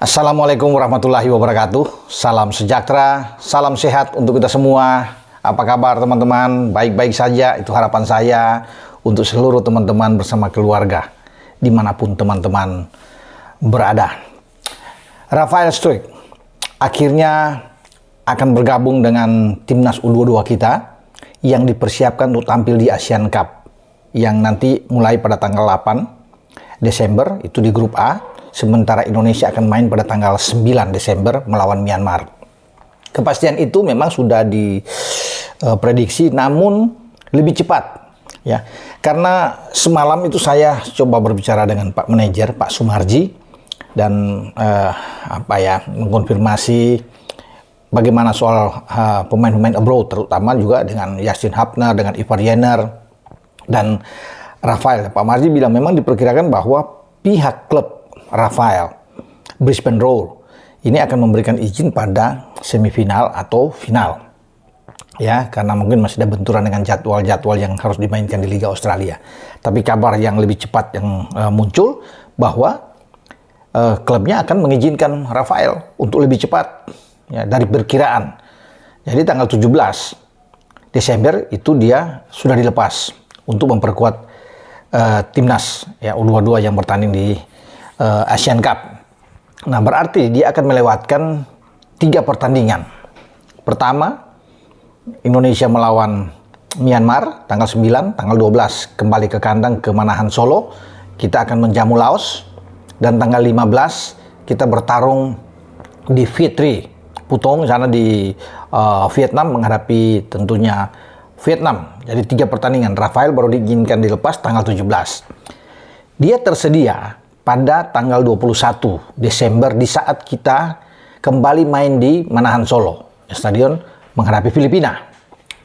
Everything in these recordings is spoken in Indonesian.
Assalamualaikum warahmatullahi wabarakatuh. Salam sejahtera, salam sehat untuk kita semua. Apa kabar teman-teman? Baik-baik saja, itu harapan saya untuk seluruh teman-teman bersama keluarga, dimanapun teman-teman berada. Rafael Struijk akhirnya akan bergabung dengan timnas U22 kita yang dipersiapkan untuk tampil di Asian Cup yang nanti mulai pada tanggal 8 Desember itu di grup A. Sementara Indonesia akan main pada tanggal 9 Desember melawan Myanmar. Kepastian itu memang sudah diprediksi, namun lebih cepat, ya. Karena semalam itu saya coba berbicara dengan Pak Manajer, Pak Sumarji, dan mengkonfirmasi bagaimana soal pemain-pemain abroad, terutama juga dengan Justin Hubner, dengan Ivar Jenner, dan Rafael. Pak Marji bilang memang diperkirakan bahwa pihak klub Rafael Brisbane Roar ini akan memberikan izin pada semifinal atau final, ya, karena mungkin masih ada benturan dengan jadwal-jadwal yang harus dimainkan di Liga Australia. Tapi kabar yang lebih cepat yang muncul bahwa klubnya akan mengizinkan Rafael untuk lebih cepat, ya, dari perkiraan. Jadi tanggal 17 Desember itu dia sudah dilepas untuk memperkuat timnas, ya, U22 yang bertanding di Asian Cup. Nah, berarti dia akan melewatkan 3 pertandingan. Pertama, Indonesia melawan Myanmar tanggal 9, tanggal 12 kembali ke kandang ke Manahan Solo. Kita akan menjamu Laos, dan tanggal 15 kita bertarung di Viet Tri Phuong sana di Vietnam menghadapi tentunya Vietnam. Jadi 3 pertandingan. Rafael baru diizinkan dilepas tanggal 17. Dia tersedia pada tanggal 21 Desember di saat kita kembali main di Manahan Solo, stadion menghadapi Filipina.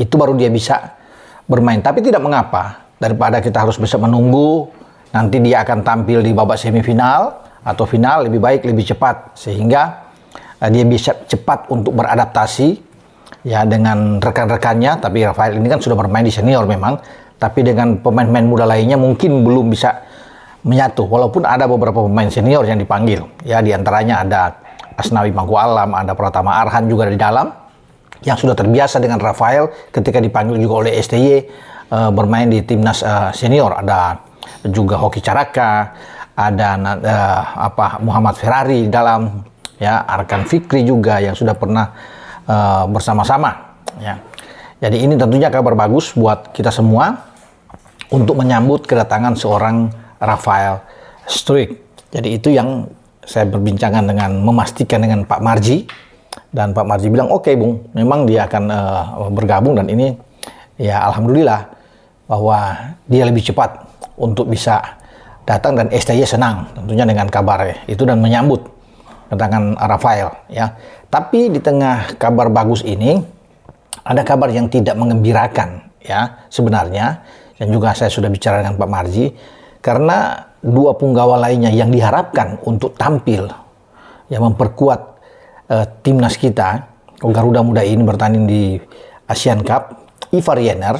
Itu baru dia bisa bermain. Tapi tidak mengapa, daripada kita harus bisa menunggu nanti dia akan tampil di babak semifinal atau final, lebih baik lebih cepat sehingga dia bisa cepat untuk beradaptasi, ya, dengan rekan-rekannya. Tapi Rafael ini kan sudah bermain di senior memang, tapi dengan pemain-pemain muda lainnya mungkin belum bisa menyatu, walaupun ada beberapa pemain senior yang dipanggil, ya, diantaranya ada Asnawi Magualam, ada Pratama Arhan juga di dalam, yang sudah terbiasa dengan Rafael ketika dipanggil juga oleh STY bermain di timnas senior. Ada juga Hoki Caraka, ada Muhammad Ferrari di dalam, ya, Arkan Fikri juga yang sudah pernah bersama-sama, ya. Jadi ini tentunya kabar bagus buat kita semua untuk menyambut kedatangan seorang Rafael Struijk. Jadi itu yang saya berbincangkan memastikan dengan Pak Marji, dan Pak Marji bilang oke, Bung, memang dia akan bergabung, dan ini, ya, alhamdulillah bahwa dia lebih cepat untuk bisa datang, dan STY senang tentunya dengan kabar itu dan menyambut kedatangan Rafael, ya. Tapi di tengah kabar bagus ini ada kabar yang tidak mengembirakan, ya, sebenarnya, dan juga saya sudah bicara dengan Pak Marji. Karena 2 punggawa lainnya yang diharapkan untuk tampil, yang memperkuat timnas kita, Garuda Muda ini bertanding di Asian Cup, Ivar Jenner,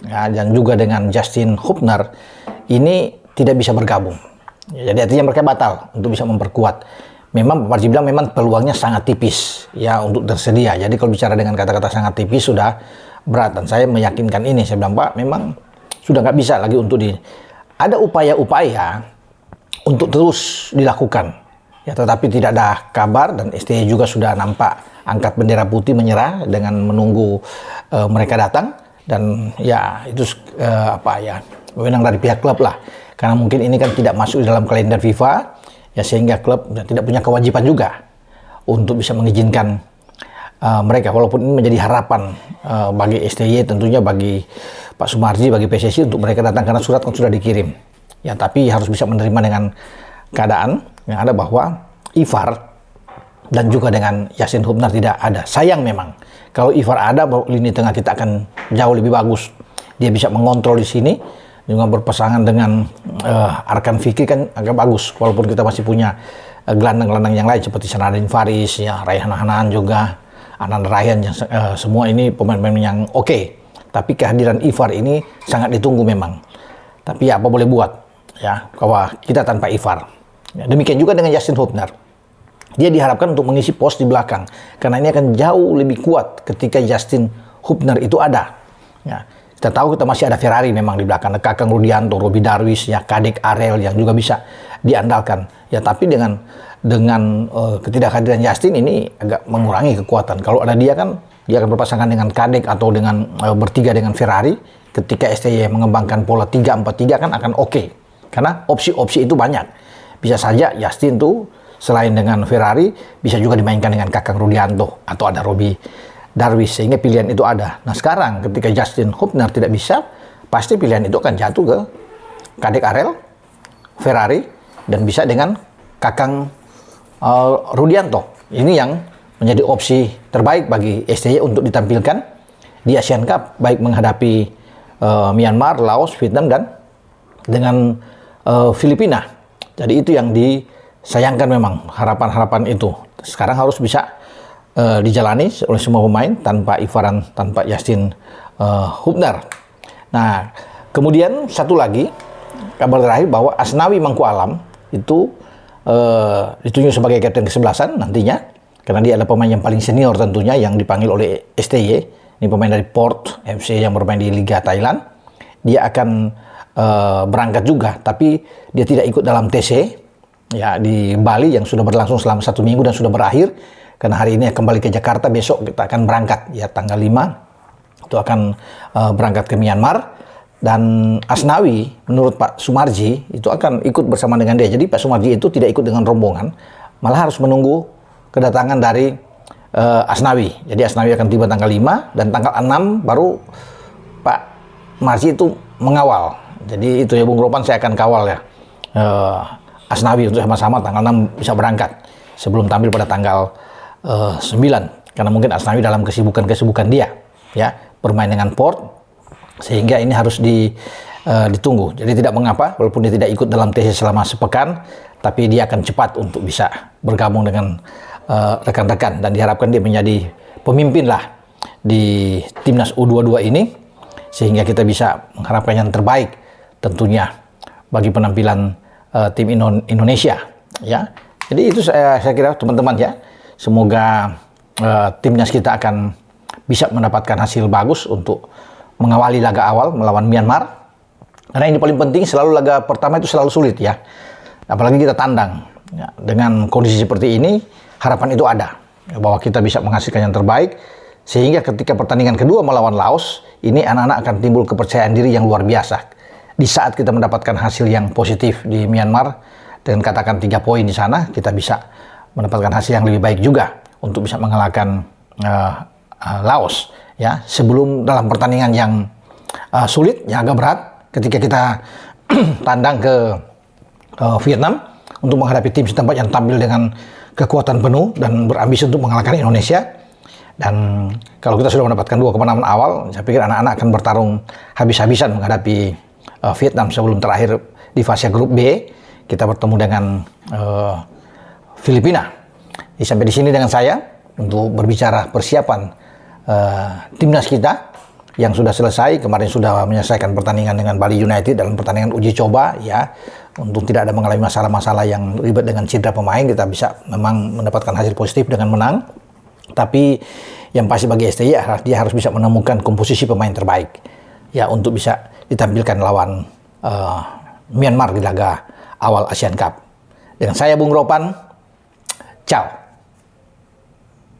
ya, dan juga dengan Justin Hubner, ini tidak bisa bergabung. Ya, jadi artinya mereka batal untuk bisa memperkuat. Memang Pak Marji bilang memang peluangnya sangat tipis, ya, untuk tersedia. Jadi kalau bicara dengan kata-kata sangat tipis sudah berat, dan saya meyakinkan ini. Saya bilang, Pak, memang sudah nggak bisa lagi untuk ada upaya-upaya untuk terus dilakukan, ya, tetapi tidak ada kabar, dan STY juga sudah nampak angkat bendera putih menyerah dengan menunggu mereka datang, dan ya itu wewenang dari pihak klub lah, karena mungkin ini kan tidak masuk di dalam kalender FIFA, ya, sehingga klub tidak punya kewajiban juga untuk bisa mengizinkan mereka, walaupun ini menjadi harapan bagi STY, tentunya bagi Pak Sumarji, bagi PSSI untuk mereka datang, karena surat kan sudah dikirim, ya. Tapi harus bisa menerima dengan keadaan yang ada bahwa Ivar dan juga dengan Justin Hubner tidak ada. Sayang memang, kalau Ivar ada, lini tengah kita akan jauh lebih bagus. Dia bisa mengontrol di sini, juga berpasangan dengan Arkan Fikri kan agak bagus, walaupun kita masih punya gelandang-gelandang yang lain seperti Sanadin Faris, ya, Raihan Hanan juga, Anand Ryan, yang semua ini pemain-pemain yang oke. Tapi kehadiran Ivar ini sangat ditunggu memang. Tapi ya, apa boleh buat, ya, bahwa kita tanpa Ivar. Ya, demikian juga dengan Justin Hubner. dia diharapkan untuk mengisi pos di belakang. Karena ini akan jauh lebih kuat ketika Justin Hubner itu ada. Ya, kita tahu kita masih ada Ferrari memang di belakang. Kakang Rudianto, Robbie Darwish, ya, Kadek Arel yang juga bisa diandalkan. Ya, tapi dengan ketidakhadiran Justin ini agak mengurangi kekuatan. Kalau ada dia kan, dia akan berpasangan dengan Kadek atau dengan bertiga dengan Ferrari. Ketika STY mengembangkan pola 3-4-3 kan akan oke. Karena opsi-opsi itu banyak. Bisa saja Justin tuh selain dengan Ferrari, bisa juga dimainkan dengan Kakang Rudianto atau ada Robbie Darwish, sehingga pilihan itu ada. Nah sekarang ketika Justin Hubner tidak bisa, pasti pilihan itu akan jatuh ke Kadek Arel, Ferrari, dan bisa dengan Kakang Rudianto. Ini yang menjadi opsi terbaik bagi STY untuk ditampilkan di Asian Cup, baik menghadapi Myanmar, Laos, Vietnam, dan dengan Filipina. Jadi itu yang disayangkan memang, harapan-harapan itu. Sekarang harus bisa dijalani oleh semua pemain tanpa Ivaran, tanpa Justin Hubner. Nah, kemudian satu lagi, kabar terakhir bahwa Asnawi Mangku Alam itu ditunjuk sebagai kapten kesebelasan nantinya, karena dia adalah pemain yang paling senior tentunya yang dipanggil oleh STY. Ini pemain dari Port FC yang bermain di Liga Thailand. Dia akan berangkat juga, tapi dia tidak ikut dalam TC ya di Bali yang sudah berlangsung selama 1 minggu dan sudah berakhir. Karena hari ini kembali ke Jakarta, besok kita akan berangkat ya tanggal 5 itu akan berangkat ke Myanmar. Dan Asnawi menurut Pak Sumarji itu akan ikut bersama dengan dia. Jadi Pak Sumarji itu tidak ikut dengan rombongan, malah harus menunggu kedatangan dari Asnawi. Jadi Asnawi akan tiba tanggal 5 dan tanggal 6 baru Pak Marji itu mengawal. Jadi itu ya Bung Ropan, saya akan kawal ya Asnawi untuk sama-sama tanggal 6 bisa berangkat sebelum tampil pada tanggal 9. Karena mungkin Asnawi dalam kesibukan dia ya bermain dengan Port, sehingga ini harus ditunggu. Jadi tidak mengapa walaupun dia tidak ikut dalam TC selama sepekan, tapi dia akan cepat untuk bisa bergabung dengan rekan-rekan dan diharapkan dia menjadi pemimpin lah di timnas U22 ini, sehingga kita bisa mengharapkan yang terbaik tentunya bagi penampilan tim Indonesia ya. Jadi itu saya kira teman-teman ya, semoga timnas kita akan bisa mendapatkan hasil bagus untuk mengawali laga awal melawan Myanmar. Karena ini paling penting, selalu laga pertama itu selalu sulit ya, apalagi kita tandang ya. Dengan kondisi seperti ini harapan itu ada ya, bahwa kita bisa menghasilkan yang terbaik, sehingga ketika pertandingan kedua melawan Laos ini anak-anak akan timbul kepercayaan diri yang luar biasa. Di saat kita mendapatkan hasil yang positif di Myanmar dengan katakan 3 poin di sana, kita bisa mendapatkan hasil yang lebih baik juga untuk bisa mengalahkan Laos ya, sebelum dalam pertandingan yang sulit, yang agak berat ketika kita tandang ke Vietnam untuk menghadapi tim setempat yang tampil dengan kekuatan penuh dan berambisi untuk mengalahkan Indonesia. Dan kalau kita sudah mendapatkan 2 kemenangan awal, saya pikir anak-anak akan bertarung habis-habisan menghadapi Vietnam sebelum terakhir di fase grup B kita bertemu dengan Filipina. Jadi sampai di sini dengan saya untuk berbicara persiapan timnas kita yang sudah selesai. Kemarin sudah menyelesaikan pertandingan dengan Bali United dalam pertandingan uji coba ya. Untuk tidak ada mengalami masalah-masalah yang ribet dengan cedera pemain, kita bisa memang mendapatkan hasil positif dengan menang. Tapi yang pasti bagi STY dia harus bisa menemukan komposisi pemain terbaik ya untuk bisa ditampilkan lawan Myanmar di laga awal Asian Cup. Dengan saya Bung Ropan, ciao.